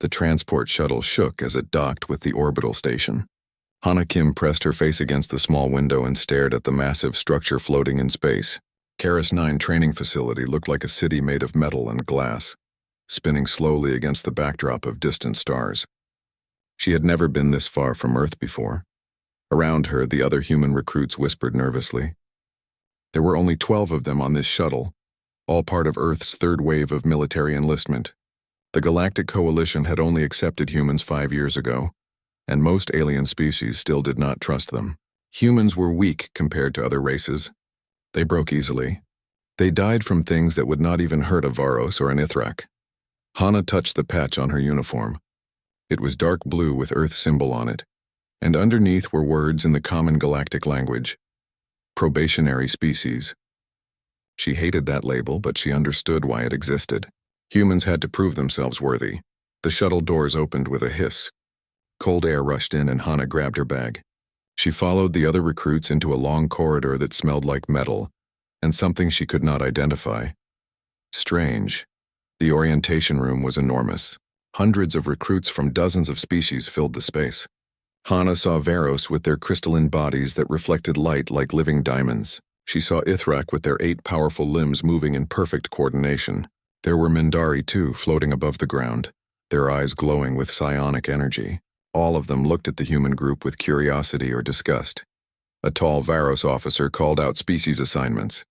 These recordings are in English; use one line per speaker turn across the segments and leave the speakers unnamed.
The transport shuttle shook as it docked with the orbital station. Hana Kim pressed her face against the small window and stared at the massive structure floating in space. Karis 9 training facility looked like a city made of metal and glass, spinning slowly against the backdrop of distant stars. She had never been this far from Earth before. Around her, the other human recruits whispered nervously. There were only 12 of them on this shuttle, all part of Earth's third wave of military enlistment. The Galactic Coalition had only accepted humans 5 years ago, and most alien species still did not trust them. Humans were weak compared to other races. They broke easily. They died from things that would not even hurt a Varos or an Ithrak. Hana touched the patch on her uniform. It was dark blue with Earth's symbol on it, and underneath were words in the common galactic language. Probationary species. She hated that label, but she understood why it existed. Humans had to prove themselves worthy. The shuttle doors opened with a hiss. Cold air rushed in and Hana grabbed her bag. She followed the other recruits into a long corridor that smelled like metal, and something she could not identify. Strange. The orientation room was enormous. Hundreds of recruits from dozens of species filled the space. Hana saw Varos with their crystalline bodies that reflected light like living diamonds. She saw Ithrak with their 8 powerful limbs moving in perfect coordination. There were Mindari too, floating above the ground, their eyes glowing with psionic energy. All of them looked at the human group with curiosity or disgust. A tall Varos officer called out species assignments.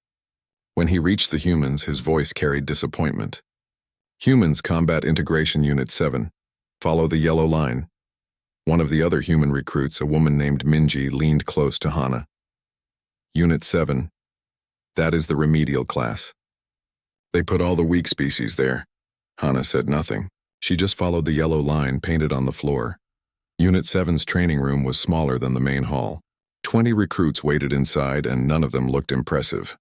When he reached the humans, his voice carried disappointment. Humans Combat Integration Unit 7. Follow the yellow line. One of the other human recruits, a woman named Minji, leaned close to Hana. Unit 7. That is the remedial class. They put all the weak species there. Hana said nothing. She just followed the yellow line painted on the floor. Unit 7's training room was smaller than the main hall. 20 recruits waited inside, and none of them looked impressive.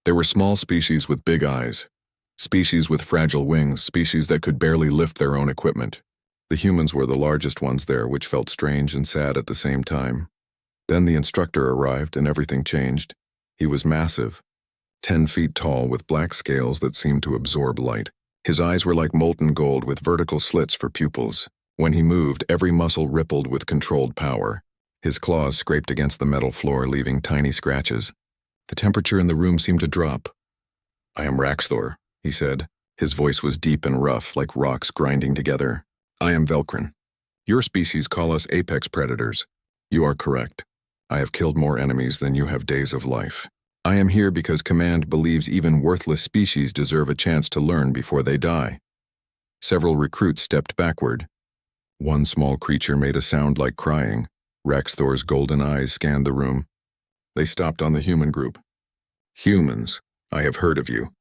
There were small species with big eyes, species with fragile wings, species that could barely lift their own equipment. The humans were the largest ones there, which felt strange and sad at the same time. Then the instructor arrived, and everything changed. He was massive, 10 feet tall, with black scales that seemed to absorb light. His eyes were like molten gold with vertical slits for pupils. When he moved, every muscle rippled with controlled power. His claws scraped against the metal floor, leaving tiny scratches. The temperature in the room seemed to drop. "I am Raxthor," he said. His voice was deep and rough, like rocks grinding together. "I am Velkrin. Your species call us apex predators. You are correct. I have killed more enemies than you have days of life. I am here because Command believes even worthless species deserve a chance to learn before they die." Several recruits stepped backward. One small creature made a sound like crying. Raxthor's golden eyes scanned the room. They stopped on the human group. "Humans, I have heard of you.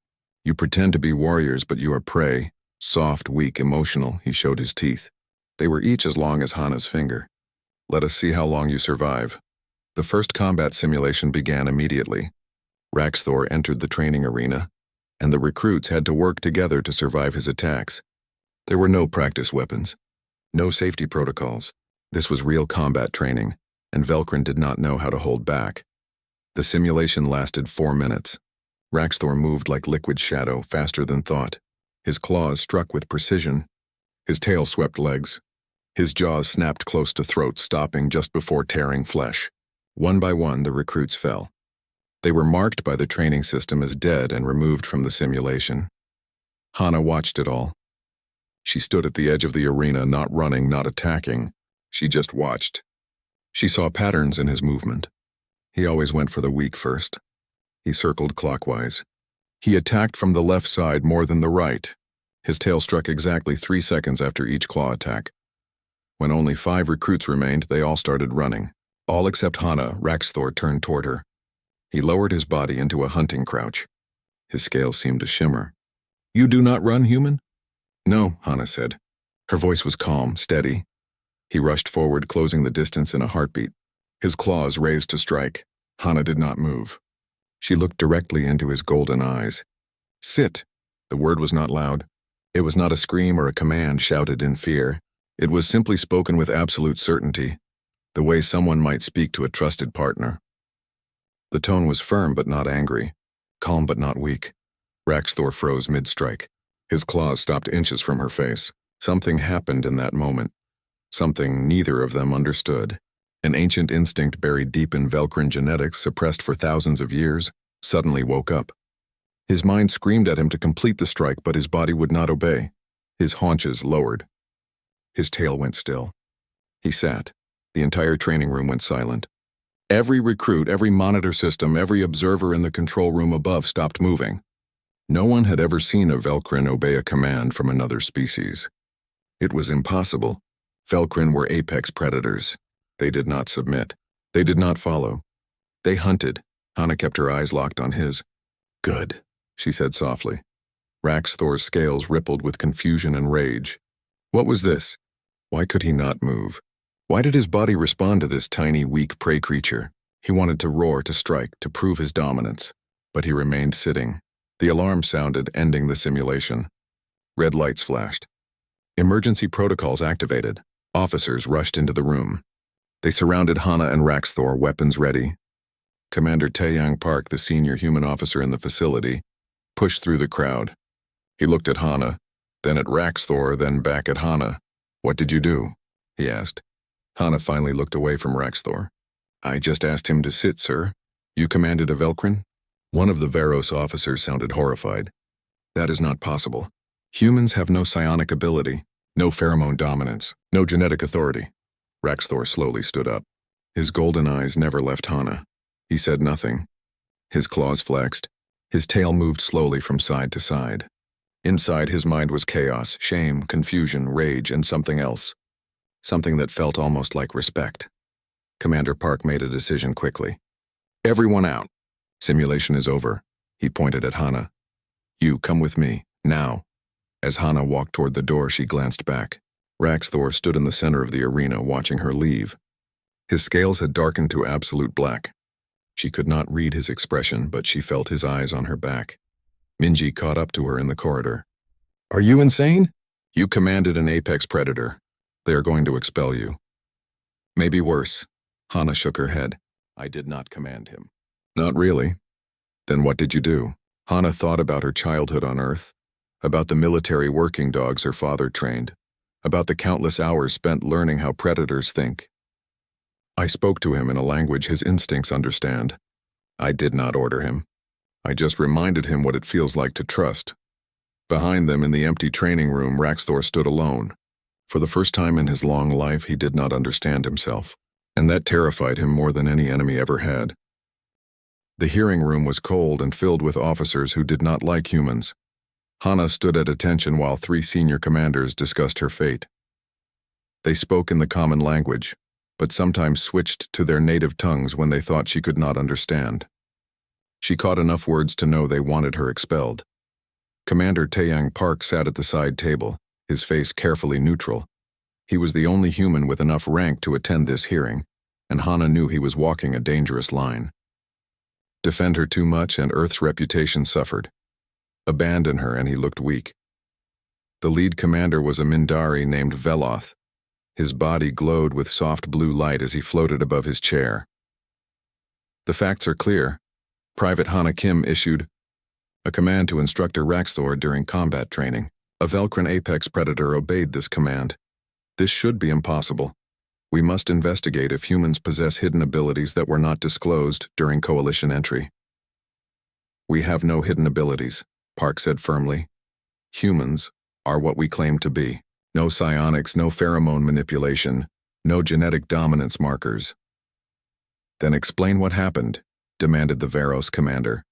You pretend to be warriors, but you are prey. Soft, weak, emotional." He showed his teeth. They were each as long as Hana's finger. "Let us see how long you survive." The first combat simulation began immediately. Raxthor entered the training arena, and the recruits had to work together to survive his attacks. There were no practice weapons, no safety protocols. This was real combat training, and Velkrin did not know how to hold back. The simulation lasted 4 minutes. Raxthor moved like liquid shadow, faster than thought. His claws struck with precision. His tail swept legs. His jaws snapped close to throat, stopping just before tearing flesh. One by one, the recruits fell. They were marked by the training system as dead and removed from the simulation. Hana watched it all. She stood at the edge of the arena, not running, not attacking. She just watched. She saw patterns in his movement. He always went for the weak first. He circled clockwise. He attacked from the left side more than the right. His tail struck exactly 3 seconds after each claw attack. When only 5 recruits remained, they all started running. All except Hana. Raxthor turned toward her. He lowered his body into a hunting crouch. His scales seemed to shimmer. "You do not run, human?" "No," Hana said. Her voice was calm, steady. He rushed forward, closing the distance in a heartbeat. His claws raised to strike. Hana did not move. She looked directly into his golden eyes. "Sit." The word was not loud. It was not a scream or a command shouted in fear. It was simply spoken with absolute certainty, the way someone might speak to a trusted partner. The tone was firm but not angry, calm but not weak. Raxthor froze mid-strike. His claws stopped inches from her face. Something happened in that moment. Something neither of them understood. An ancient instinct buried deep in Velcrin genetics, suppressed for thousands of years, suddenly woke up. His mind screamed at him to complete the strike, but his body would not obey. His haunches lowered. His tail went still. He sat. The entire training room went silent. Every recruit, every monitor system, every observer in the control room above stopped moving. No one had ever seen a Velcrin obey a command from another species. It was impossible. Velcrin were apex predators. They did not submit. They did not follow. They hunted. Hana kept her eyes locked on his. "Good," she said softly. Raxthor's scales rippled with confusion and rage. What was this? Why could he not move? Why did his body respond to this tiny, weak prey creature? He wanted to roar, to strike, to prove his dominance. But he remained sitting. The alarm sounded, ending the simulation. Red lights flashed. Emergency protocols activated. Officers rushed into the room. They surrounded Hana and Raxthor, weapons ready. Commander Taeyang Park, the senior human officer in the facility, pushed through the crowd. He looked at Hana, then at Raxthor, then back at Hana. "What did you do?" he asked. Hana finally looked away from Raxthor. "I just asked him to sit, sir. You commanded a Velcrin?" One of the Varos officers sounded horrified. "That is not possible. Humans have no psionic ability, no pheromone dominance, no genetic authority." Raxthor slowly stood up. His golden eyes never left Hana. He said nothing. His claws flexed. His tail moved slowly from side to side. Inside his mind was chaos, shame, confusion, rage, and something else. Something that felt almost like respect. Commander Park made a decision quickly. "Everyone out. Simulation is over." He pointed at Hana. "You come with me, now." As Hana walked toward the door, she glanced back. Raxthor stood in the center of the arena, watching her leave. His scales had darkened to absolute black. She could not read his expression, but she felt his eyes on her back. Minji caught up to her in the corridor. "Are you insane? You commanded an apex predator. They are going to expel you." "Maybe worse." Hana shook her head. "I did not command him." "Not really. Then what did you do?" Hana thought about her childhood on Earth, about the military working dogs her father trained, about the countless hours spent learning how predators think. "I spoke to him in a language his instincts understand. I did not order him. I just reminded him what it feels like to trust." Behind them in the empty training room, Raxthor stood alone. For the first time in his long life, he did not understand himself, and that terrified him more than any enemy ever had. The hearing room was cold and filled with officers who did not like humans. Hana stood at attention while 3 senior commanders discussed her fate. They spoke in the common language, but sometimes switched to their native tongues when they thought she could not understand. She caught enough words to know they wanted her expelled. Commander Taeyang Park sat at the side table, his face carefully neutral. He was the only human with enough rank to attend this hearing, and Hana knew he was walking a dangerous line. Defend her too much and Earth's reputation suffered. Abandon her and he looked weak. The lead commander was a Mindari named Veloth. His body glowed with soft blue light as he floated above his chair. "The facts are clear." Private Hana Kim issued a command to Instructor Raxthor during combat training. A Velcrin apex predator obeyed this command. This should be impossible. We must investigate if humans possess hidden abilities that were not disclosed during Coalition entry. "We have no hidden abilities," Park said firmly. "Humans are what we claim to be. No psionics, no pheromone manipulation, no genetic dominance markers." "Then explain what happened," demanded the Varos commander.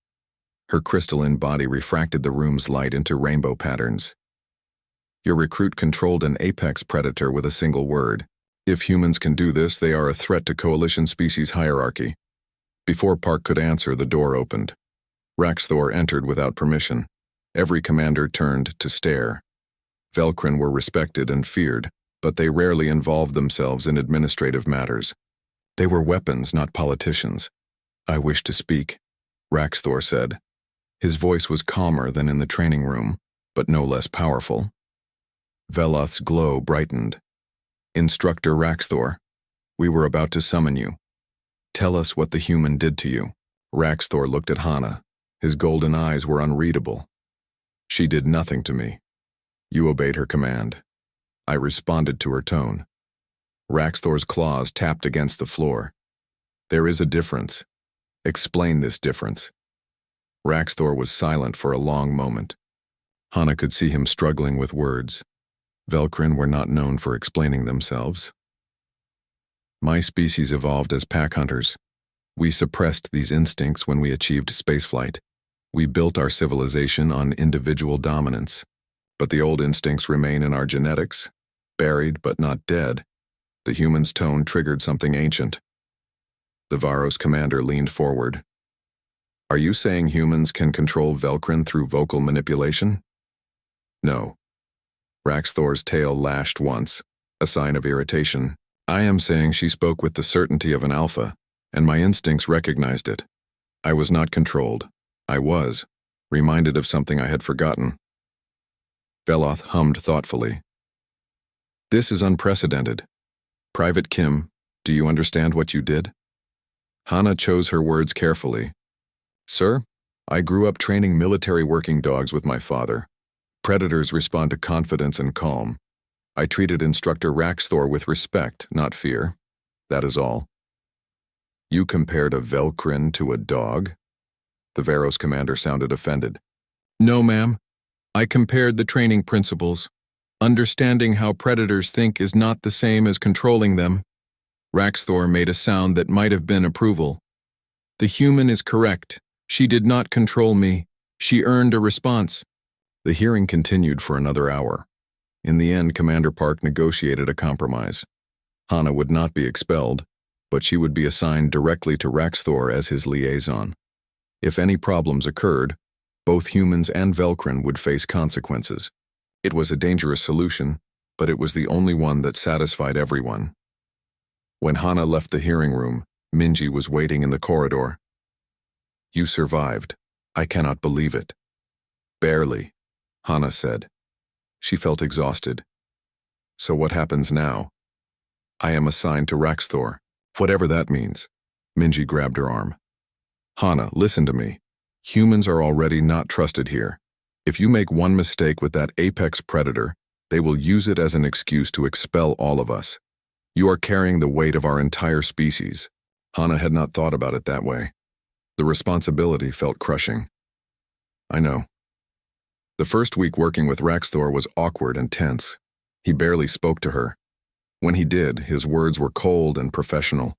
Her crystalline body refracted the room's light into rainbow patterns. "Your recruit controlled an apex predator with a single word. If humans can do this, they are a threat to Coalition species hierarchy." Before Park could answer, the door opened. Raxthor entered without permission. Every commander turned to stare. Velcrin were respected and feared, but they rarely involved themselves in administrative matters. They were weapons, not politicians. "I wish to speak," Raxthor said. His voice was calmer than in the training room, but no less powerful. Veloth's glow brightened. "Instructor Raxthor, we were about to summon you. Tell us what the human did to you." Raxthor looked at Hana. His golden eyes were unreadable. "She did nothing to me. You obeyed her command. I responded to her tone. Raxthor's claws tapped against the floor. There is a difference. Explain this difference. Raxthor was silent for a long moment. Hana could see him struggling with words. Velcrin were not known for explaining themselves. My species evolved as pack hunters. We suppressed these instincts when we achieved spaceflight. We built our civilization on individual dominance. But the old instincts remain in our genetics, buried but not dead. The human's tone triggered something ancient. The Varos commander leaned forward. Are you saying humans can control Velcrin through vocal manipulation? No. Raxthor's tail lashed once, a sign of irritation. I am saying she spoke with the certainty of an alpha, and my instincts recognized it. I was not controlled. I was, reminded of something I had forgotten. Veloth hummed thoughtfully. This is unprecedented. Private Kim, do you understand what you did? Hana chose her words carefully. Sir, I grew up training military working dogs with my father. Predators respond to confidence and calm. I treated Instructor Raxthor with respect, not fear. That is all. You compared a Velcrin to a dog? The Varos commander sounded offended. No, ma'am. I compared the training principles. Understanding how predators think is not the same as controlling them. Raxthor made a sound that might have been approval. The human is correct. She did not control me. She earned a response. The hearing continued for another hour. In the end, Commander Park negotiated a compromise. Hana would not be expelled, but she would be assigned directly to Raxthor as his liaison. If any problems occurred, both humans and Velcrin would face consequences. It was a dangerous solution, but it was the only one that satisfied everyone. When Hana left the hearing room, Minji was waiting in the corridor. You survived. I cannot believe it. Barely, Hana said. She felt exhausted. So what happens now? I am assigned to Raxthor, whatever that means. Minji grabbed her arm. Hana, listen to me. Humans are already not trusted here. If you make one mistake with that apex predator, they will use it as an excuse to expel all of us. You are carrying the weight of our entire species. Hana had not thought about it that way. The responsibility felt crushing. I know. The first week working with Raxthor was awkward and tense. He barely spoke to her. When he did, his words were cold and professional.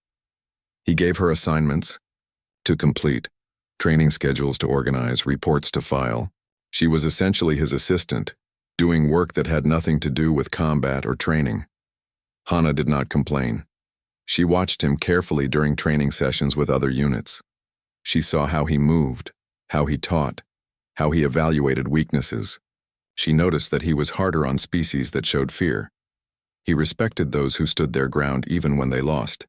He gave her assignments to complete, training schedules to organize, reports to file. She was essentially his assistant, doing work that had nothing to do with combat or training. Hana did not complain. She watched him carefully during training sessions with other units. She saw how he moved, how he taught, how he evaluated weaknesses. She noticed that he was harder on species that showed fear. He respected those who stood their ground even when they lost.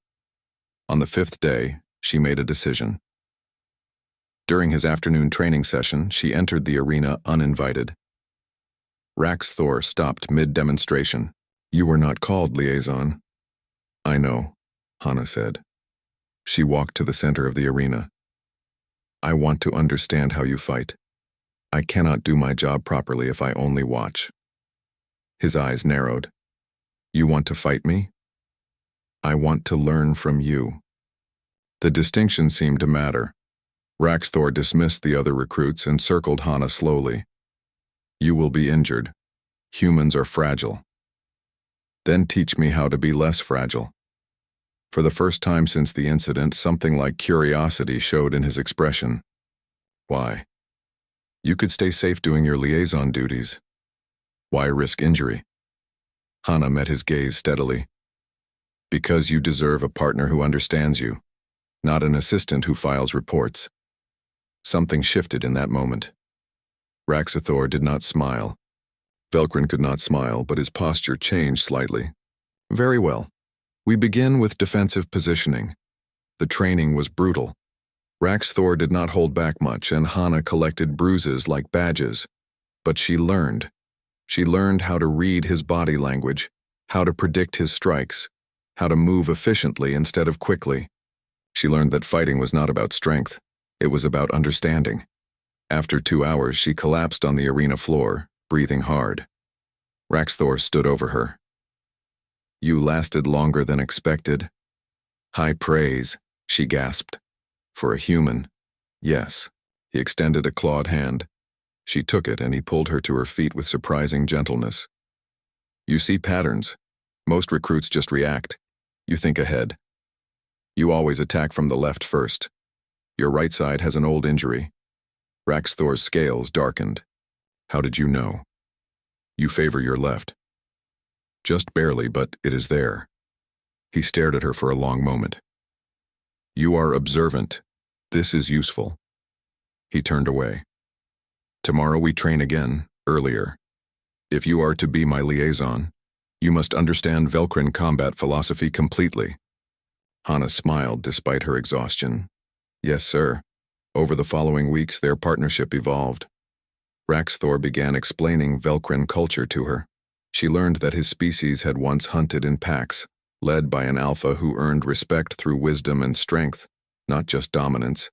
On the 5th day, she made a decision. During his afternoon training session, she entered the arena uninvited. Raxthor stopped mid-demonstration. You were not called, liaison. I know, Hana said. She walked to the center of the arena. I want to understand how you fight. I cannot do my job properly if I only watch. His eyes narrowed. You want to fight me? I want to learn from you. The distinction seemed to matter. Raxthor dismissed the other recruits and circled Hana slowly. You will be injured. Humans are fragile. Then teach me how to be less fragile. For the first time since the incident, something like curiosity showed in his expression. Why? You could stay safe doing your liaison duties. Why risk injury? Hana met his gaze steadily. Because you deserve a partner who understands you, not an assistant who files reports. Something shifted in that moment. Raxthor did not smile. Velcrin could not smile, but his posture changed slightly. Very well. We begin with defensive positioning. The training was brutal. Raxthor did not hold back much, and Hana collected bruises like badges. But she learned. She learned how to read his body language, how to predict his strikes, how to move efficiently instead of quickly. She learned that fighting was not about strength. It was about understanding. After 2 hours, she collapsed on the arena floor, breathing hard. Raxthor stood over her. You lasted longer than expected. High praise, she gasped. For a human, yes. He extended a clawed hand. She took it and he pulled her to her feet with surprising gentleness. You see patterns. Most recruits just react. You think ahead. You always attack from the left first. Your right side has an old injury. Raxthor's scales darkened. How did you know? You favor your left. Just barely, but it is there. He stared at her for a long moment. You are observant. This is useful. He turned away. Tomorrow we train again, earlier. If you are to be my liaison, you must understand Velcrin combat philosophy completely. Hana smiled despite her exhaustion. Yes, sir. Over the following weeks, their partnership evolved. Raxthor began explaining Velcrin culture to her. She learned that his species had once hunted in packs, led by an alpha who earned respect through wisdom and strength, not just dominance.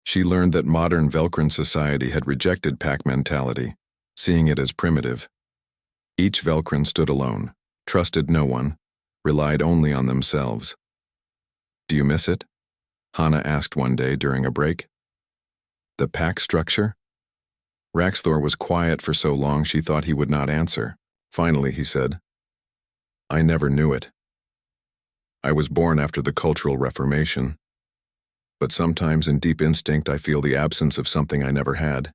She learned that modern Velcrin society had rejected pack mentality, seeing it as primitive. Each Velcrin stood alone, trusted no one, relied only on themselves. Do you miss it? Hana asked one day during a break. The pack structure? Raxthor was quiet for so long she thought he would not answer. Finally, he said, I never knew it. I was born after the Cultural Reformation. But sometimes in deep instinct I feel the absence of something I never had.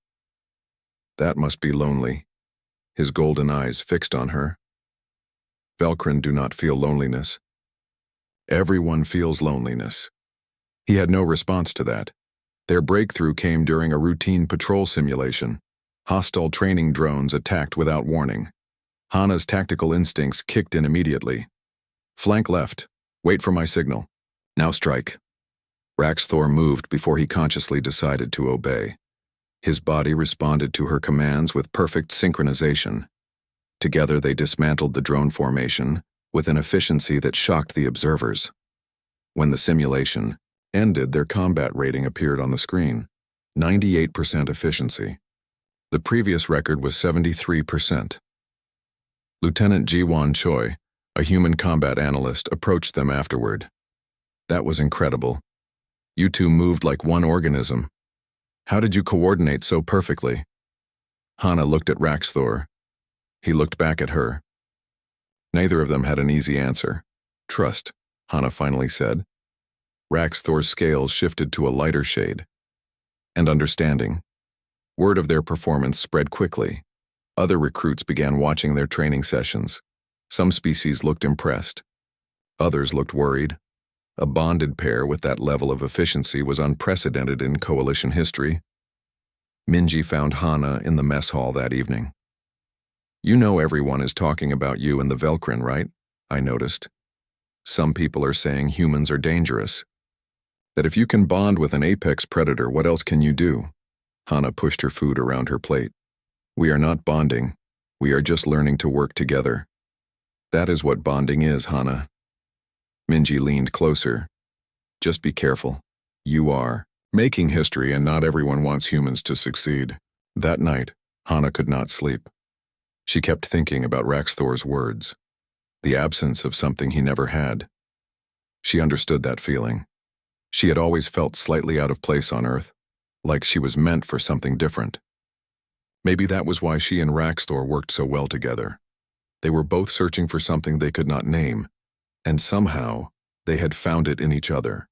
That must be lonely. His golden eyes fixed on her. Velcrin do not feel loneliness. Everyone feels loneliness. He had no response to that. Their breakthrough came during a routine patrol simulation. Hostile training drones attacked without warning. Hana's tactical instincts kicked in immediately. Flank left. Wait for my signal. Now strike. Raxthor moved before he consciously decided to obey. His body responded to her commands with perfect synchronization. Together they dismantled the drone formation with an efficiency that shocked the observers. When the simulation ended, their combat rating appeared on the screen. 98% efficiency. The previous record was 73%. Lieutenant Jiwon Choi, a human combat analyst, approached them afterward. That was incredible. You two moved like one organism. How did you coordinate so perfectly? Hana looked at Raxthor. He looked back at her. Neither of them had an easy answer. Trust, Hana finally said. Raxthor's scales shifted to a lighter shade. And understanding. Word of their performance spread quickly. Other recruits began watching their training sessions. Some species looked impressed. Others looked worried. A bonded pair with that level of efficiency was unprecedented in coalition history. Minji found Hana in the mess hall that evening. You know everyone is talking about you and the Velcrin, right? I noticed. Some people are saying humans are dangerous. That if you can bond with an apex predator, what else can you do? Hana pushed her food around her plate. We are not bonding. We are just learning to work together. That is what bonding is, Hana. Minji leaned closer. Just be careful. You are making history and not everyone wants humans to succeed. That night, Hana could not sleep. She kept thinking about Raxthor's words. The absence of something he never had. She understood that feeling. She had always felt slightly out of place on Earth, like she was meant for something different. Maybe that was why she and Raxthor worked so well together. They were both searching for something they could not name, and somehow they had found it in each other.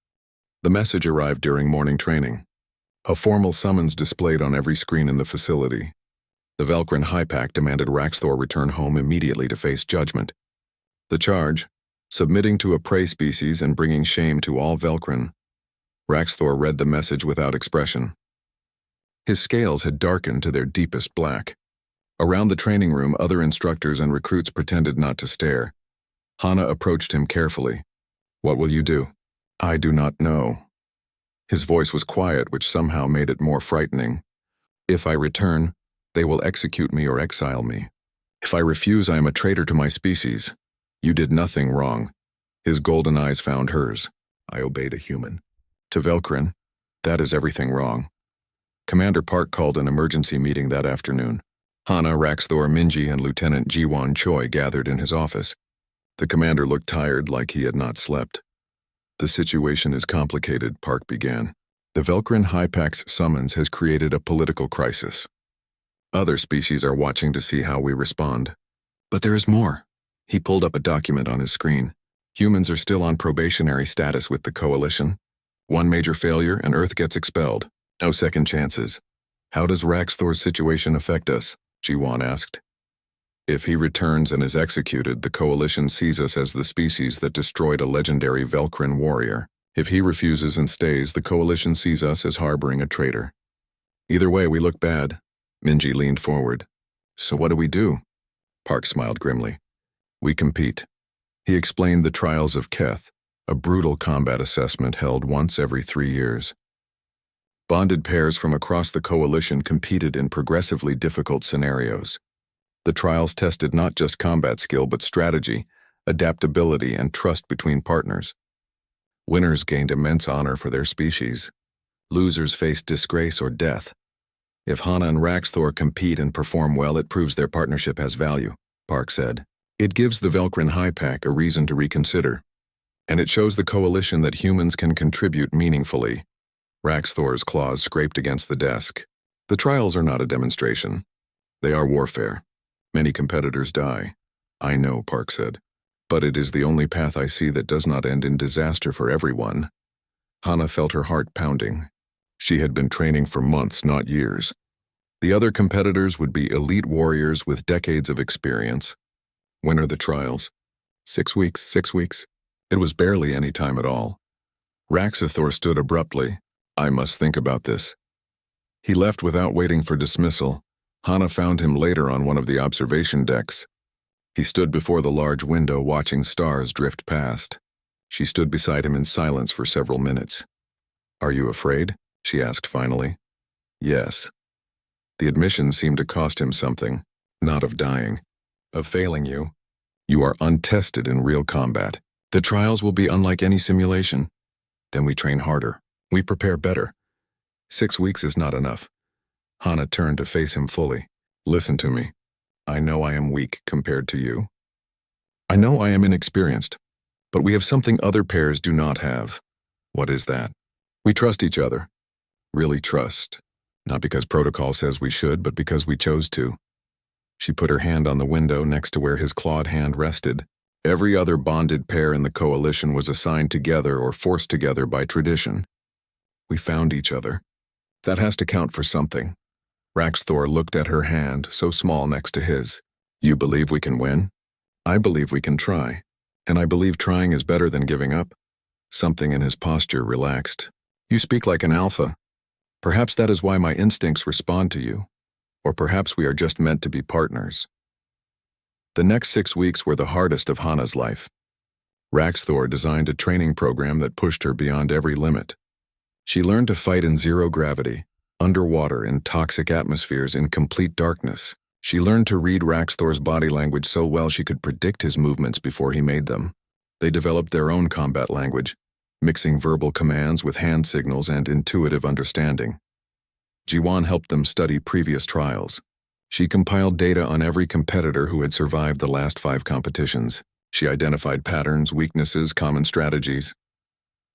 The message arrived during morning training. A formal summons displayed on every screen in the facility. The Velcrin High Pack demanded Raxthor return home immediately to face judgment. The charge, submitting to a prey species and bringing shame to all Velcrin. Raxthor read the message without expression. His scales had darkened to their deepest black. Around the training room, other instructors and recruits pretended not to stare. Hana approached him carefully. What will you do? I do not know. His voice was quiet, which somehow made it more frightening. If I return, they will execute me or exile me. If I refuse, I am a traitor to my species. You did nothing wrong. His golden eyes found hers. I obeyed a human. To Velcrin, that is everything wrong. Commander Park called an emergency meeting that afternoon. Hana, Raxthor, Minji, and Lieutenant Jiwon Choi gathered in his office. The commander looked tired, like he had not slept. The situation is complicated, Park began. The Velcrin Hypax summons has created a political crisis. Other species are watching to see how we respond. But there is more. He pulled up a document on his screen. Humans are still on probationary status with the Coalition. One major failure and Earth gets expelled. No second chances. How does Raxthor's situation affect us? Jiwan asked. If he returns and is executed, the Coalition sees us as the species that destroyed a legendary Velcrin warrior. If he refuses and stays, the Coalition sees us as harboring a traitor. Either way, we look bad. Minji leaned forward. So what do we do? Park smiled grimly. We compete. He explained the trials of Keth, a brutal combat assessment held once every 3 years. Bonded pairs from across the Coalition competed in progressively difficult scenarios. The trials tested not just combat skill but strategy, adaptability, and trust between partners. Winners gained immense honor for their species. Losers faced disgrace or death. If Hana and Raxthor compete and perform well, it proves their partnership has value, Park said. It gives the Velcrin Hypack a reason to reconsider. And it shows the Coalition that humans can contribute meaningfully. Raxthor's claws scraped against the desk. The trials are not a demonstration. They are warfare. Many competitors die. I know, Park said. But it is the only path I see that does not end in disaster for everyone. Hana felt her heart pounding. She had been training for months, not years. The other competitors would be elite warriors with decades of experience. When are the trials? 6 weeks, 6 weeks. It was barely any time at all. Raxthor stood abruptly. I must think about this. He left without waiting for dismissal. Hana found him later on one of the observation decks. He stood before the large window watching stars drift past. She stood beside him in silence for several minutes. Are you afraid? She asked finally. Yes. The admission seemed to cost him something. Not of dying. Of failing you. You are untested in real combat. The trials will be unlike any simulation. Then we train harder. We prepare better. 6 weeks is not enough. Hana turned to face him fully. Listen to me. I know I am weak compared to you. I know I am inexperienced, but we have something other pairs do not have. What is that? We trust each other. Really trust. Not because protocol says we should, but because we chose to. She put her hand on the window next to where his clawed hand rested. Every other bonded pair in the Coalition was assigned together or forced together by tradition. We found each other. That has to count for something. Raxthor looked at her hand, so small next to his. You believe we can win? I believe we can try. And I believe trying is better than giving up. Something in his posture relaxed. You speak like an alpha. Perhaps that is why my instincts respond to you. Or perhaps we are just meant to be partners. The next 6 weeks were the hardest of Hana's life. Raxthor designed a training program that pushed her beyond every limit. She learned to fight in zero gravity, underwater in toxic atmospheres in complete darkness. She learned to read Raxthor's body language so well she could predict his movements before he made them. They developed their own combat language, mixing verbal commands with hand signals and intuitive understanding. Jiwan helped them study previous trials. She compiled data on every competitor who had survived the last 5 competitions. She identified patterns, weaknesses, common strategies.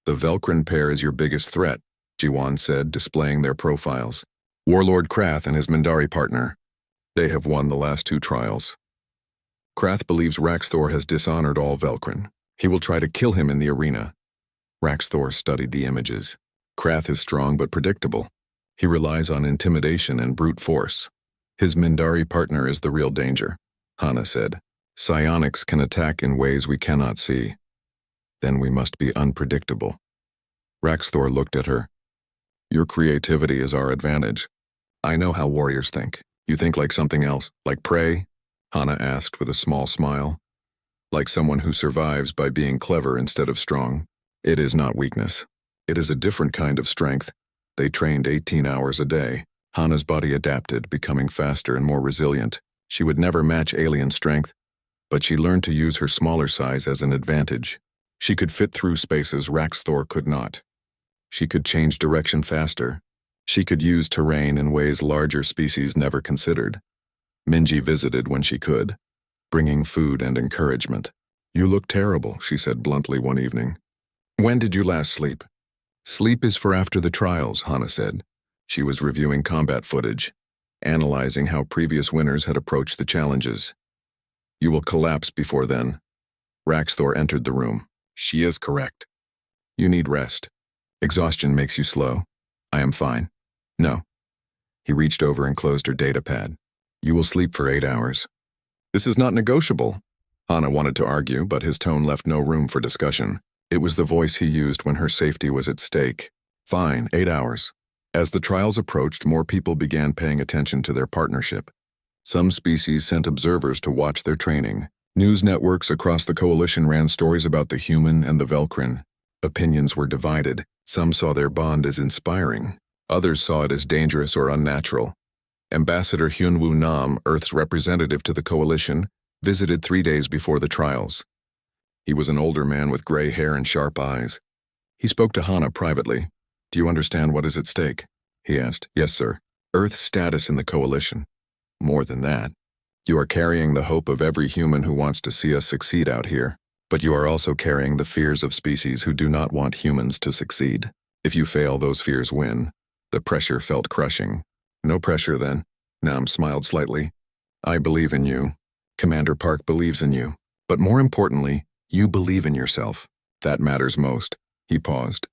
The Velcrin pair is your biggest threat, Jiwan said, displaying their profiles. Warlord Krath and his Mindari partner. They have won the last 2 trials. Krath believes Raxthor has dishonored all Velcrin. He will try to kill him in the arena. Raxthor studied the images. Krath is strong but predictable. He relies on intimidation and brute force. His Mindari partner is the real danger, Hana said. Psionics can attack in ways we cannot see. Then we must be unpredictable. Raxthor looked at her. Your creativity is our advantage. I know how warriors think. You think like something else, like prey? Hana asked with a small smile. Like someone who survives by being clever instead of strong. It is not weakness. It is a different kind of strength. They trained 18 hours a day. Hana's body adapted, becoming faster and more resilient. She would never match alien strength, but she learned to use her smaller size as an advantage. She could fit through spaces Raxthor could not. She could change direction faster. She could use terrain in ways larger species never considered. Minji visited when she could, bringing food and encouragement. You look terrible, she said bluntly one evening. When did you last sleep? Sleep is for after the trials, Hana said. She was reviewing combat footage, analyzing how previous winners had approached the challenges. You will collapse before then. Raxthor entered the room. She is correct. You need rest. Exhaustion makes you slow. I am fine. No. He reached over and closed her data pad. You will sleep for 8 hours. This is not negotiable. Hana wanted to argue, but his tone left no room for discussion. It was the voice he used when her safety was at stake. Fine, 8 hours. As the trials approached, more people began paying attention to their partnership. Some species sent observers to watch their training. News networks across the coalition ran stories about the human and the Velcrin. Opinions were divided. Some saw their bond as inspiring. Others saw it as dangerous or unnatural. Ambassador Hyunwoo Nam, Earth's representative to the coalition, visited 3 days before the trials. He was an older man with gray hair and sharp eyes. He spoke to Hana privately. Do you understand what is at stake? He asked. Yes, sir. Earth's status in the coalition. More than that. You are carrying the hope of every human who wants to see us succeed out here. But you are also carrying the fears of species who do not want humans to succeed. If you fail, those fears win. The pressure felt crushing. No pressure, then. Nam smiled slightly. I believe in you. Commander Park believes in you. But more importantly, you believe in yourself. That matters most. He paused.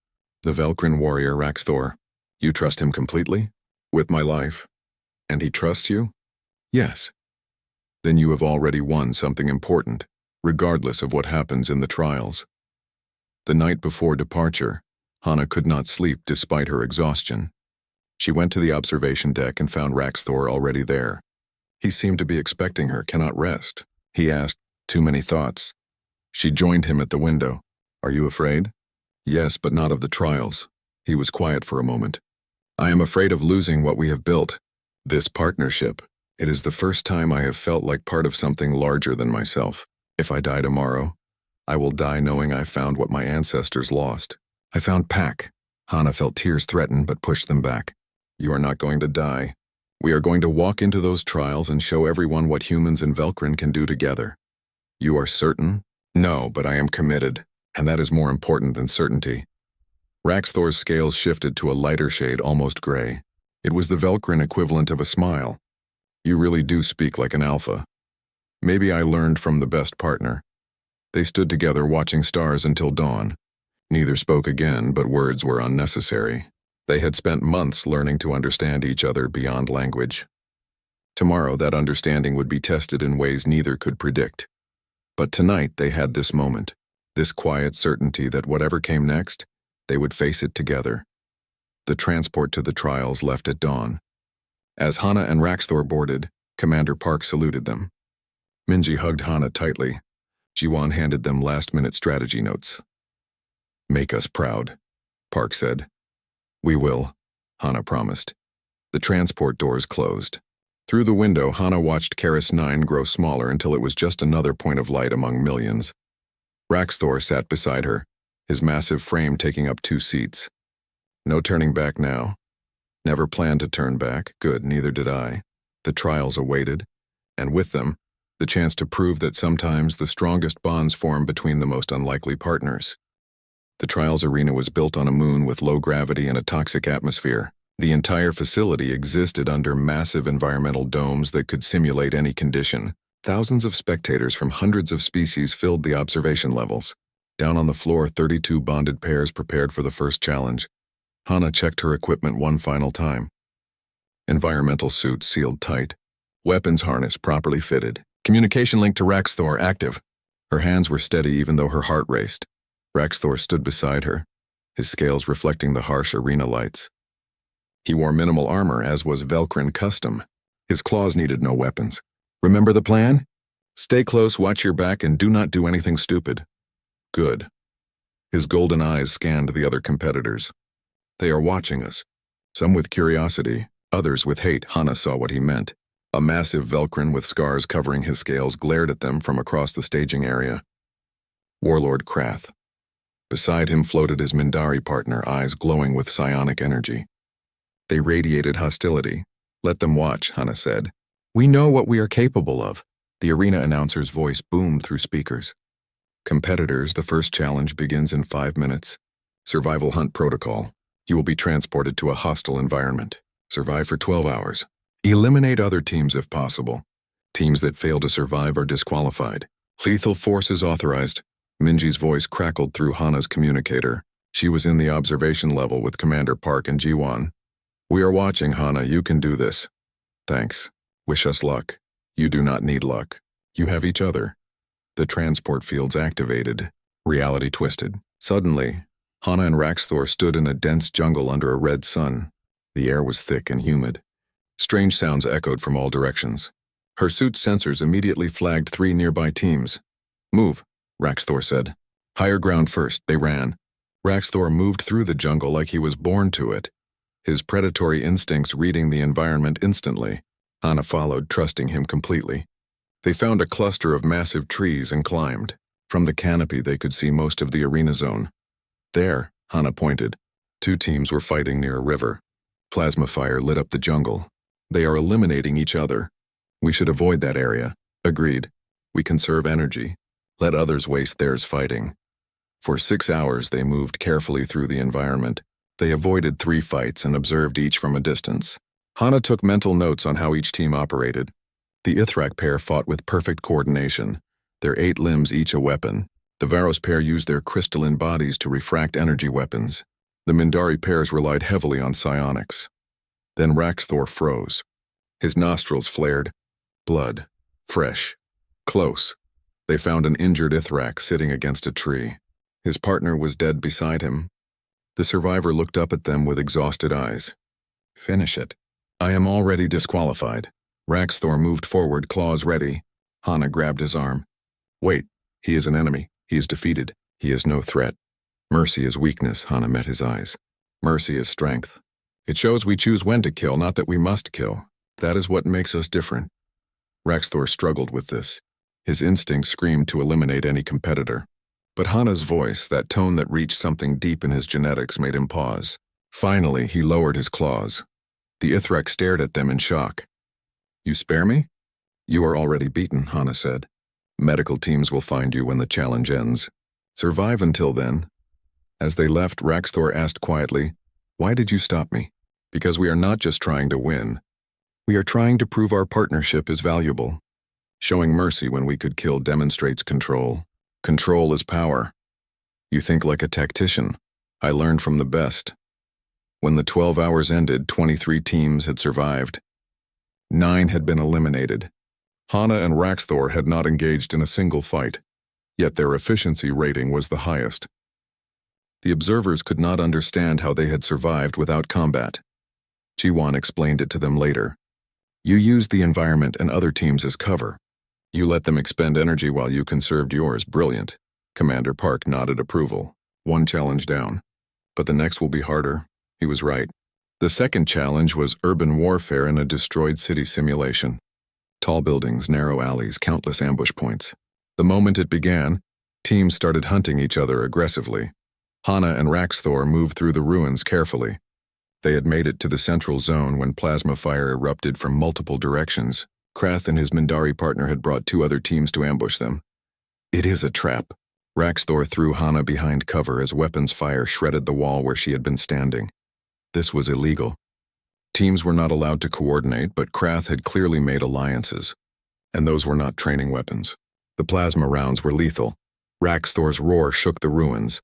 The Velcrin warrior Raxthor. You trust him completely? With my life. And he trusts you? Yes. Then you have already won something important, regardless of what happens in the trials. The night before departure, Hana could not sleep despite her exhaustion. She went to the observation deck and found Raxthor already there. He seemed to be expecting her, cannot rest. He asked, too many thoughts. She joined him at the window. Are you afraid? Yes, but not of the trials. He was quiet for a moment. I am afraid of losing what we have built. This partnership. It is the first time I have felt like part of something larger than myself. If I die tomorrow, I will die knowing I found what my ancestors lost. I found Pack. Hana felt tears threaten but pushed them back. You are not going to die. We are going to walk into those trials and show everyone what humans and Velcrin can do together. You are certain? No, but I am committed, and that is more important than certainty. Raxthor's scales shifted to a lighter shade, almost gray. It was the Velcrin equivalent of a smile. You really do speak like an alpha. Maybe I learned from the best partner. They stood together watching stars until dawn. Neither spoke again, but words were unnecessary. They had spent months learning to understand each other beyond language. Tomorrow that understanding would be tested in ways neither could predict. But tonight they had this moment, this quiet certainty that whatever came next, they would face it together. The transport to the trials left at dawn. As Hana and Raxthor boarded, Commander Park saluted them. Minji hugged Hana tightly. Jiwon handed them last-minute strategy notes. Make us proud, Park said. We will, Hana promised. The transport doors closed. Through the window, Hana watched Karis 9 grow smaller until it was just another point of light among millions. Raxthor sat beside her, his massive frame taking up 2 seats. No turning back now. Never planned to turn back. Good, neither did I. The trials awaited, and with them, the chance to prove that sometimes the strongest bonds form between the most unlikely partners. The trials arena was built on a moon with low gravity and a toxic atmosphere. The entire facility existed under massive environmental domes that could simulate any condition. Thousands of spectators from hundreds of species filled the observation levels. Down on the floor, 32 bonded pairs prepared for the first challenge. Hana checked her equipment one final time. Environmental suit sealed tight. Weapons harness properly fitted. Communication link to Raxthor active. Her hands were steady even though her heart raced. Raxthor stood beside her, his scales reflecting the harsh arena lights. He wore minimal armor, as was Velcrin custom. His claws needed no weapons. Remember the plan? Stay close, watch your back, and do not do anything stupid. Good. His golden eyes scanned the other competitors. They are watching us. Some with curiosity, others with hate. Hana saw what he meant. A massive Velcrin with scars covering his scales glared at them from across the staging area. Warlord Krath. Beside him floated his Mindari partner, eyes glowing with psionic energy. They radiated hostility. Let them watch, Hana said. We know what we are capable of. The arena announcer's voice boomed through speakers. Competitors, the first challenge begins in 5 minutes. Survival Hunt Protocol. You will be transported to a hostile environment. Survive for 12 hours. Eliminate other teams if possible. Teams that fail to survive are disqualified. Lethal force is authorized. Minji's voice crackled through Hana's communicator. She was in the observation level with Commander Park and Jiwon. We are watching, Hana. You can do this. Thanks. Wish us luck. You do not need luck. You have each other. The transport fields activated. Reality twisted. Suddenly, Hana and Raxthor stood in a dense jungle under a red sun. The air was thick and humid. Strange sounds echoed from all directions. Her suit's sensors immediately flagged 3 nearby teams. Move, Raxthor said. Higher ground first. They ran. Raxthor moved through the jungle like he was born to it, his predatory instincts reading the environment instantly. Hana followed, trusting him completely. They found a cluster of massive trees and climbed. From the canopy they could see most of the arena zone. There, Hana pointed. 2 teams were fighting near a river. Plasma fire lit up the jungle. They are eliminating each other. We should avoid that area. Agreed. We conserve energy. Let others waste theirs fighting. For 6 hours they moved carefully through the environment. They avoided 3 fights and observed each from a distance. Hana took mental notes on how each team operated. The Ithrak pair fought with perfect coordination, their 8 limbs each a weapon. The Varos pair used their crystalline bodies to refract energy weapons. The Mindari pairs relied heavily on psionics. Then Raxthor froze. His nostrils flared. Blood. Fresh. Close. They found an injured Ithrak sitting against a tree. His partner was dead beside him. The survivor looked up at them with exhausted eyes. Finish it. I am already disqualified. Raxthor moved forward, claws ready. Hana grabbed his arm. Wait, he is an enemy. He is defeated. He is no threat. Mercy is weakness, Hana met his eyes. Mercy is strength. It shows we choose when to kill, not that we must kill. That is what makes us different. Raxthor struggled with this. His instincts screamed to eliminate any competitor. But Hana's voice, that tone that reached something deep in his genetics, made him pause. Finally, he lowered his claws. The Ithrak stared at them in shock. You spare me? You are already beaten, Hana said. Medical teams will find you when the challenge ends. Survive until then. As they left, Raxthor asked quietly, Why did you stop me? Because we are not just trying to win. We are trying to prove our partnership is valuable. Showing mercy when we could kill demonstrates control. Control is power. You think like a tactician. I learned from the best. When the 12 hours ended, 23 teams had survived. 9 had been eliminated. Hana and Raxthor had not engaged in a single fight, yet their efficiency rating was the highest. The observers could not understand how they had survived without combat. Jiwon explained it to them later. You used the environment and other teams as cover. You let them expend energy while you conserved yours. Brilliant. Commander Park nodded approval. 1 challenge down. But the next will be harder. He was right. The second challenge was urban warfare in a destroyed city simulation. Tall buildings, narrow alleys, countless ambush points. The moment it began, teams started hunting each other aggressively. Hana and Raxthor moved through the ruins carefully. They had made it to the central zone when plasma fire erupted from multiple directions. Krath and his Mindari partner had brought 2 other teams to ambush them. It is a trap. Raxthor threw Hana behind cover as weapons fire shredded the wall where she had been standing. This was illegal. Teams were not allowed to coordinate, but Krath had clearly made alliances. And those were not training weapons. The plasma rounds were lethal. Raxthor's roar shook the ruins.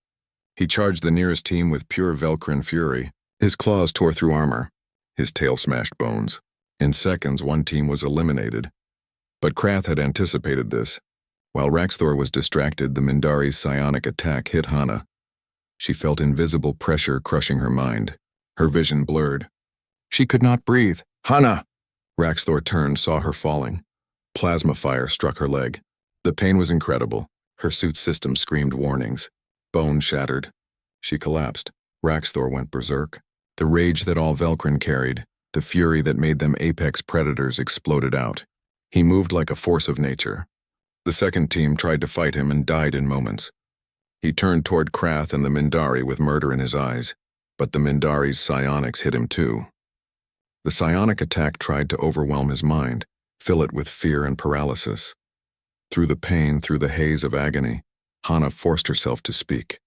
He charged the nearest team with pure Velcrin fury. His claws tore through armor. His tail smashed bones. In seconds, 1 team was eliminated. But Krath had anticipated this. While Raxthor was distracted, the Mindari's psionic attack hit Hana. She felt invisible pressure crushing her mind. Her vision blurred. She could not breathe. Hana! Raxthor turned, saw her falling. Plasma fire struck her leg. The pain was incredible. Her suit system screamed warnings. Bone shattered. She collapsed. Raxthor went berserk. The rage that all Velcrin carried, the fury that made them apex predators, exploded out. He moved like a force of nature. The second team tried to fight him and died in moments. He turned toward Krath and the Mindari with murder in his eyes, but the Mindari's psionics hit him too. The psionic attack tried to overwhelm his mind, fill it with fear and paralysis. Through the pain, through the haze of agony, Hana forced herself to speak.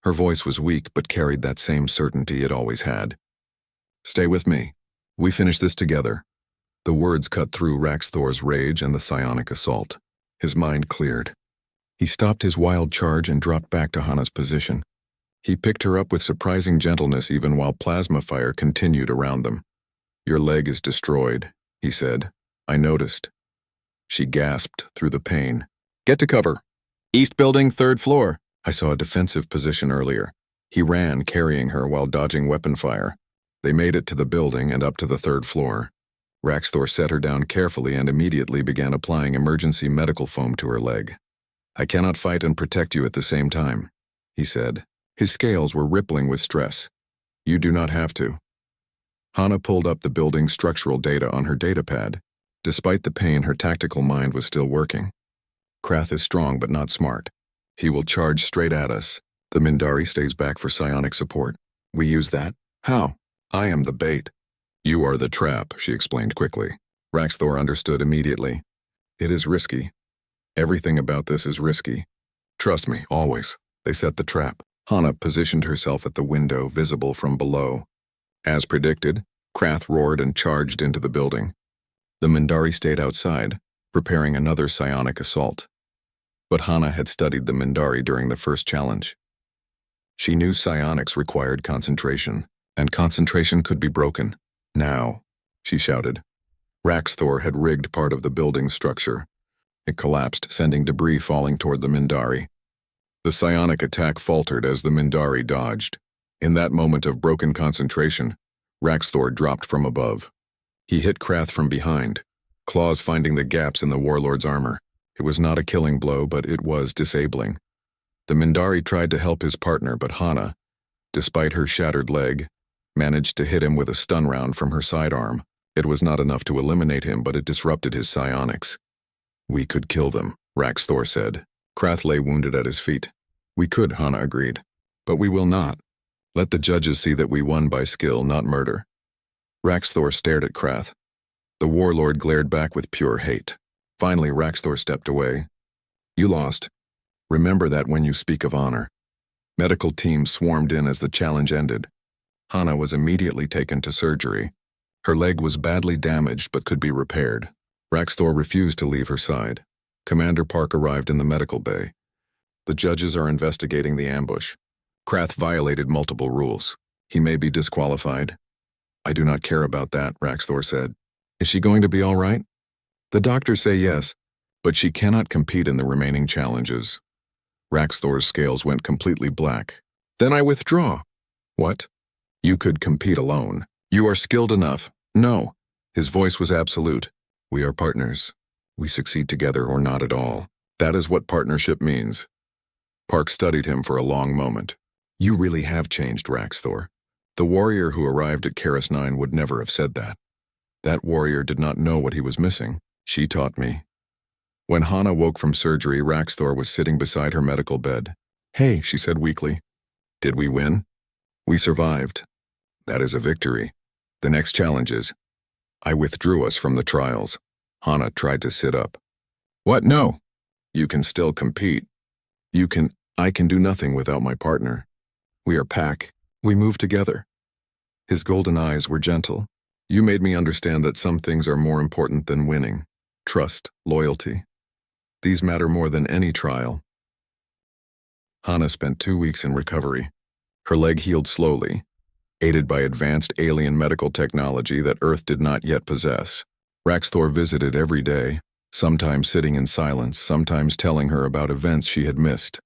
Her voice was weak but carried that same certainty it always had. "Stay with me. We finish this together." The words cut through Raxthor's rage and the psionic assault. His mind cleared. He stopped his wild charge and dropped back to Hana's position. He picked her up with surprising gentleness even while plasma fire continued around them. "Your leg is destroyed," he said. "I noticed." She gasped through the pain. "Get to cover. East building, 3rd floor. I saw a defensive position earlier." He ran, carrying her while dodging weapon fire. They made it to the building and up to the 3rd floor. Raxthor set her down carefully and immediately began applying emergency medical foam to her leg. "I cannot fight and protect you at the same time," he said. His scales were rippling with stress. "You do not have to." Hana pulled up the building's structural data on her datapad. Despite the pain, her tactical mind was still working. "Krath is strong but not smart. He will charge straight at us. The Mindari stays back for psionic support. We use that. How? I am the bait." "You are the trap," she explained quickly. Raxthor understood immediately. "It is risky. Everything about this is risky. Trust me, always." They set the trap. Hana positioned herself at the window, visible from below. As predicted, Krath roared and charged into the building. The Mindari stayed outside, preparing another psionic assault. But Hana had studied the Mindari during the first challenge. She knew psionics required concentration, and concentration could be broken. "Now," she shouted. Raxthor had rigged part of the building's structure. It collapsed, sending debris falling toward the Mindari. The psionic attack faltered as the Mindari dodged. In that moment of broken concentration, Raxthor dropped from above. He hit Krath from behind, claws finding the gaps in the warlord's armor. It was not a killing blow, but it was disabling. The Mindari tried to help his partner, but Hana, despite her shattered leg, managed to hit him with a stun round from her sidearm. It was not enough to eliminate him, but it disrupted his psionics. "We could kill them," Raxthor said. Krath lay wounded at his feet. "We could," Hana agreed. "But we will not. Let the judges see that we won by skill, not murder." Raxthor stared at Krath. The warlord glared back with pure hate. Finally, Raxthor stepped away. "You lost. Remember that when you speak of honor." Medical teams swarmed in as the challenge ended. Hana was immediately taken to surgery. Her leg was badly damaged but could be repaired. Raxthor refused to leave her side. Commander Park arrived in the medical bay. "The judges are investigating the ambush. Krath violated multiple rules. He may be disqualified." "I do not care about that," Raxthor said. "Is she going to be all right?" "The doctors say yes, but she cannot compete in the remaining challenges." Raxthor's scales went completely black. "Then I withdraw." "What? You could compete alone. You are skilled enough." "No." His voice was absolute. "We are partners. We succeed together or not at all. That is what partnership means." Park studied him for a long moment. "You really have changed, Raxthor. The warrior who arrived at Karis 9 would never have said that. That warrior did not know what he was missing. She taught me." When Hana woke from surgery, Raxthor was sitting beside her medical bed. "Hey," she said weakly. "Did we win?" "We survived. That is a victory. The next challenge is, I withdrew us from the trials." Hana tried to sit up. "What? No. You can still compete. I can do nothing without my partner. We are pack. We move together." His golden eyes were gentle. "You made me understand that some things are more important than winning. Trust, loyalty. These matter more than any trial." Hana spent 2 weeks in recovery. Her leg healed slowly, aided by advanced alien medical technology that Earth did not yet possess. Raxthor visited every day, sometimes sitting in silence, sometimes telling her about events she had missed.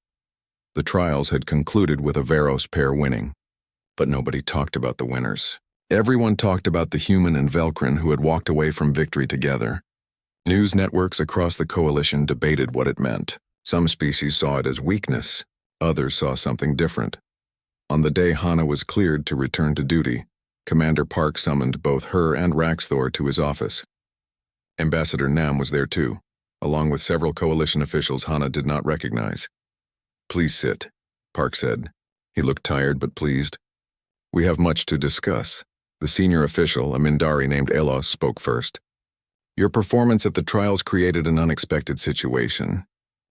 The trials had concluded with a Varos pair winning. But nobody talked about the winners. Everyone talked about the human and Velcrin who had walked away from victory together. News networks across the coalition debated what it meant. Some species saw it as weakness, others saw something different. On the day Hana was cleared to return to duty, Commander Park summoned both her and Raxthor to his office. Ambassador Nam was there too, along with several coalition officials Hana did not recognize. "Please sit," Park said. He looked tired but pleased. "We have much to discuss." The senior official, a Mindari named Elos, spoke first. "Your performance at the trials created an unexpected situation.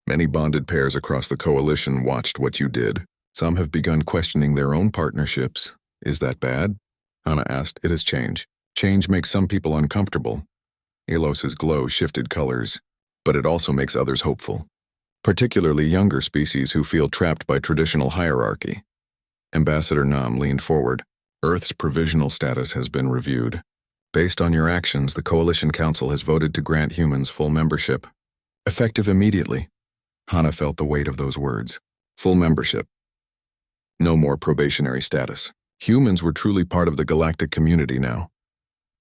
Many bonded pairs across the coalition watched what you did. Some have begun questioning their own partnerships. Is that bad? Hana asked. It is change. Change makes some people uncomfortable. Alos's glow shifted colors, but it also makes others hopeful, particularly younger species who feel trapped by traditional hierarchy. Ambassador Nam leaned forward. Earth's provisional status has been reviewed. Based on your actions, the Coalition Council has voted to grant humans full membership. Effective immediately. Hana felt the weight of those words. Full membership. No more probationary status. Humans were truly part of the galactic community now.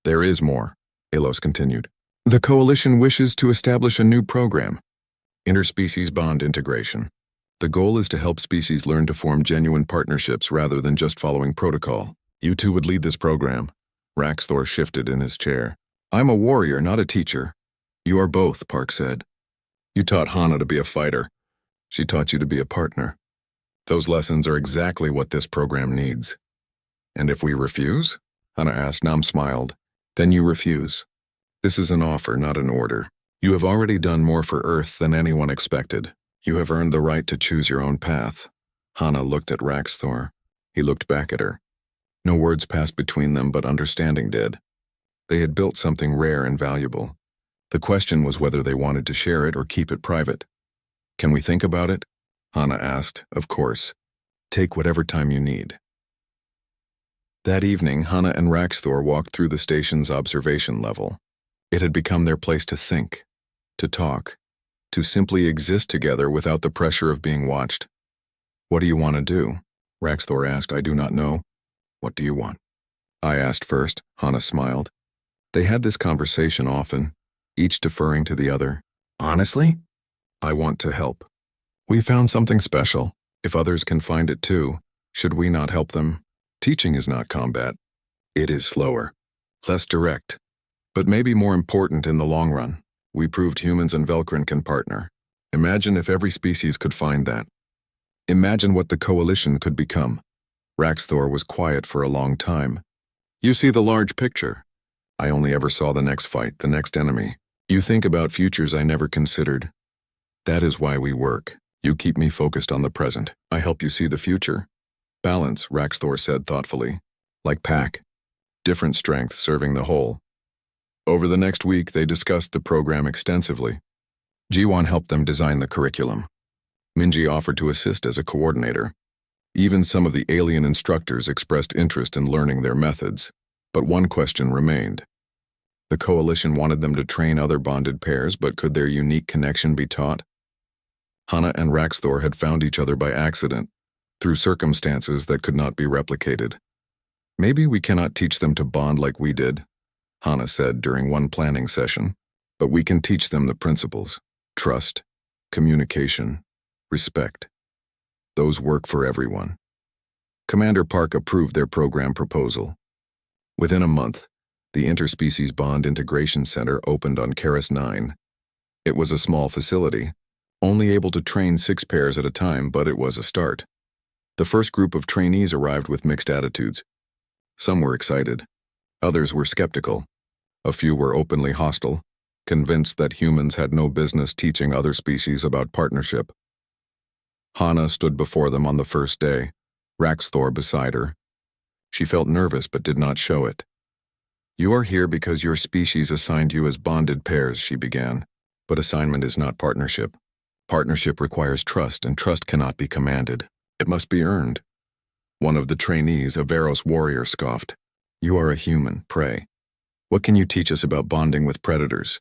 There is more, Alos continued. The Coalition wishes to establish a new program, interspecies bond integration. The goal is to help species learn to form genuine partnerships rather than just following protocol. You two would lead this program. Raxthor shifted in his chair. I'm a warrior, not a teacher. You are both, Park said. You taught Hana to be a fighter. She taught you to be a partner. Those lessons are exactly what this program needs. And if we refuse? Hana asked. Nam smiled. Then you refuse. This is an offer, not an order. You have already done more for Earth than anyone expected. You have earned the right to choose your own path. Hana looked at Raxthor. He looked back at her. No words passed between them, but understanding did. They had built something rare and valuable. The question was whether they wanted to share it or keep it private. Can we think about it? Hana asked. Of course. Take whatever time you need. That evening, Hana and Raxthor walked through the station's observation level. It had become their place to think, to talk, to simply exist together without the pressure of being watched. What do you want to do? Raxthor asked. I do not know. What do you want? I asked first. Hana smiled. They had this conversation often, each deferring to the other. Honestly? I want to help. We found something special. If others can find it too, should we not help them? Teaching is not combat. It is slower, less direct, but maybe more important in the long run. We proved humans and Velcrin can partner. Imagine if every species could find that. Imagine what the coalition could become. Raxthor was quiet for a long time. You see the large picture. I only ever saw the next fight, the next enemy. You think about futures I never considered. That is why we work. You keep me focused on the present. I help you see the future. Balance, Raxthor said thoughtfully. Like pack. Different strengths serving the whole. Over the next week, they discussed the program extensively. Jiwan helped them design the curriculum. Minji offered to assist as a coordinator. Even some of the alien instructors expressed interest in learning their methods. But one question remained. The coalition wanted them to train other bonded pairs, but could their unique connection be taught? Hana and Raxthor had found each other by accident, through circumstances that could not be replicated. Maybe we cannot teach them to bond like we did, Hana said during one planning session, but we can teach them the principles: trust, communication, respect. Those work for everyone. Commander Park approved their program proposal. Within a month, the Interspecies Bond Integration Center opened on Karis 9. It was a small facility, only able to train 6 pairs at a time, but it was a start. The first group of trainees arrived with mixed attitudes. Some were excited. Others were skeptical. A few were openly hostile, convinced that humans had no business teaching other species about partnership. Hana stood before them on the first day, Raxthor beside her. She felt nervous but did not show it. You are here because your species assigned you as bonded pairs, she began. But assignment is not partnership. Partnership requires trust, and trust cannot be commanded. It must be earned. One of the trainees, a Varos warrior, scoffed. You are a human, pray. What can you teach us about bonding with predators?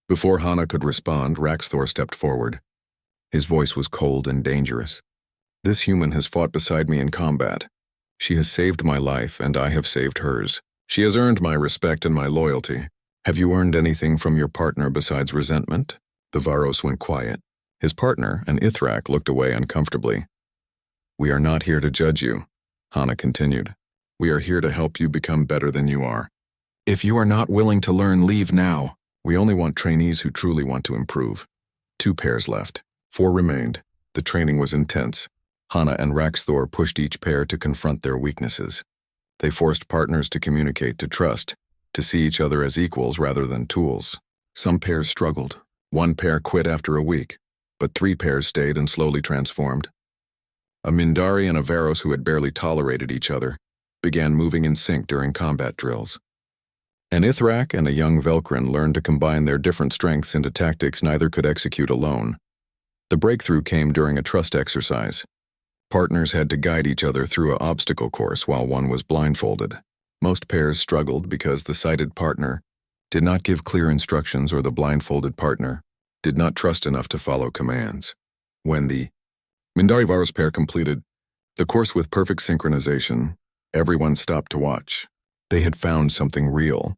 Before Hana could respond, Raxthor stepped forward. His voice was cold and dangerous. This human has fought beside me in combat. She has saved my life, and I have saved hers. She has earned my respect and my loyalty. Have you earned anything from your partner besides resentment? The Varos went quiet. His partner, an Ithrak, looked away uncomfortably. We are not here to judge you, Hana continued. We are here to help you become better than you are. If you are not willing to learn, leave now. We only want trainees who truly want to improve. 2 pairs left. 4 remained. The training was intense. Hana and Raxthor pushed each pair to confront their weaknesses. They forced partners to communicate, to trust, to see each other as equals rather than tools. Some pairs struggled. 1 pair quit after a week, but 3 pairs stayed and slowly transformed. A Mindari and a Varos who had barely tolerated each other began moving in sync during combat drills. An Ithrak and a young Velkrin learned to combine their different strengths into tactics neither could execute alone. The breakthrough came during a trust exercise. Partners had to guide each other through an obstacle course while one was blindfolded. Most pairs struggled because the sighted partner did not give clear instructions or the blindfolded partner did not trust enough to follow commands. When the Mindari-Varos pair completed the course with perfect synchronization, everyone stopped to watch. They had found something real.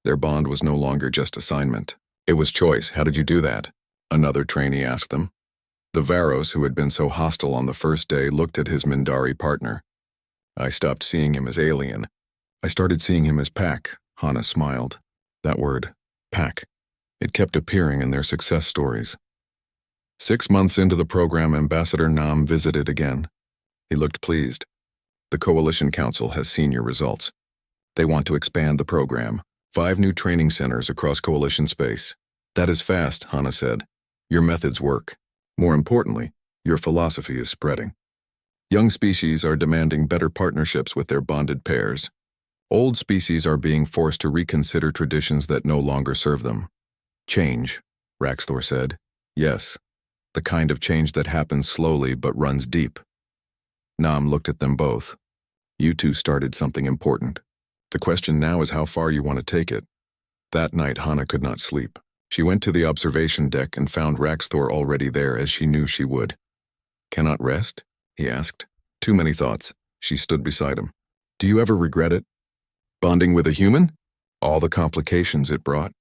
Their bond was no longer just assignment. It was choice. How did you do that? Another trainee asked them. The Varos, who had been so hostile on the first day, looked at his Mindari partner. I stopped seeing him as alien. I started seeing him as pack, Hana smiled. That word, pack. It kept appearing in their success stories. 6 months into the program, Ambassador Nam visited again. He looked pleased. The Coalition Council has seen your results. They want to expand the program. 5 new training centers across Coalition space. That is fast, Hana said. Your methods work. More importantly, your philosophy is spreading. Young species are demanding better partnerships with their bonded pairs. Old species are being forced to reconsider traditions that no longer serve them. Change, Raxthor said. Yes, the kind of change that happens slowly but runs deep. Nam looked at them both. You two started something important. The question now is how far you want to take it. That night, Hana could not sleep. She went to the observation deck and found Raxthor already there, as she knew she would. Cannot rest? He asked. Too many thoughts. She stood beside him. Do you ever regret it? Bonding with a human? All the complications it brought?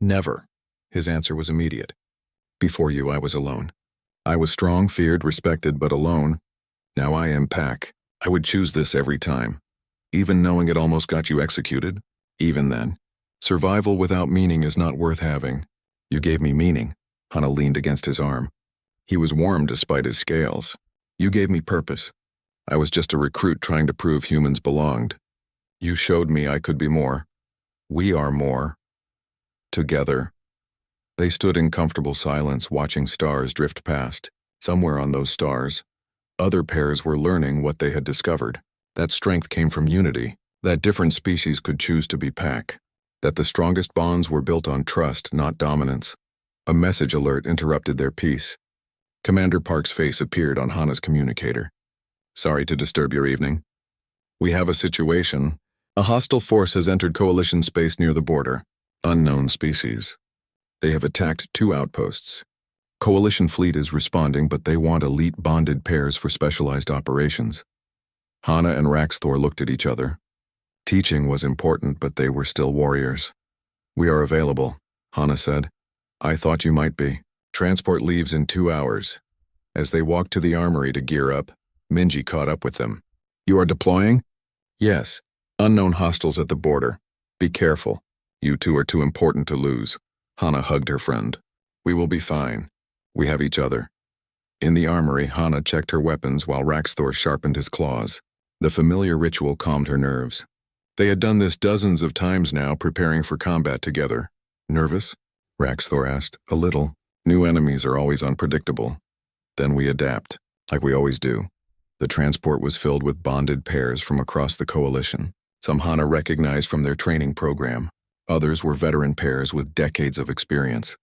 Never. His answer was immediate. Before you, I was alone. I was strong, feared, respected, but alone. Now I am pack. I would choose this every time. Even knowing it almost got you executed? Even then. Survival without meaning is not worth having. You gave me meaning. Hana leaned against his arm. He was warm despite his scales. You gave me purpose. I was just a recruit trying to prove humans belonged. You showed me I could be more. We are more. Together. They stood in comfortable silence, watching stars drift past. Somewhere on those stars, other pairs were learning what they had discovered. That strength came from unity, that different species could choose to be pack, that the strongest bonds were built on trust, not dominance. A message alert interrupted their peace. Commander Park's face appeared on Hana's communicator. Sorry to disturb your evening. We have a situation. A hostile force has entered Coalition space near the border. Unknown species. They have attacked 2 outposts. Coalition fleet is responding, but they want elite bonded pairs for specialized operations. Hana and Raxthor looked at each other. Teaching was important, but they were still warriors. We are available, Hana said. I thought you might be. Transport leaves in 2 hours. As they walked to the armory to gear up, Minji caught up with them. You are deploying? Yes. Unknown hostiles at the border. Be careful. You two are too important to lose. Hana hugged her friend. We will be fine. We have each other. In the armory, Hana checked her weapons while Raxthor sharpened his claws. The familiar ritual calmed her nerves. They had done this dozens of times now, preparing for combat together. Nervous? Raxthor asked. A little. New enemies are always unpredictable. Then we adapt, like we always do. The transport was filled with bonded pairs from across the Coalition. Some Hana recognized from their training program. Others were veteran pairs with decades of experience.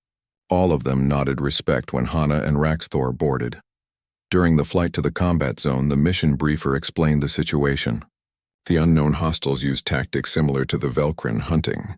All of them nodded respect when Hana and Raxthor boarded. During the flight to the combat zone, the mission briefer explained the situation. The unknown hostiles used tactics similar to the Velkrin hunting.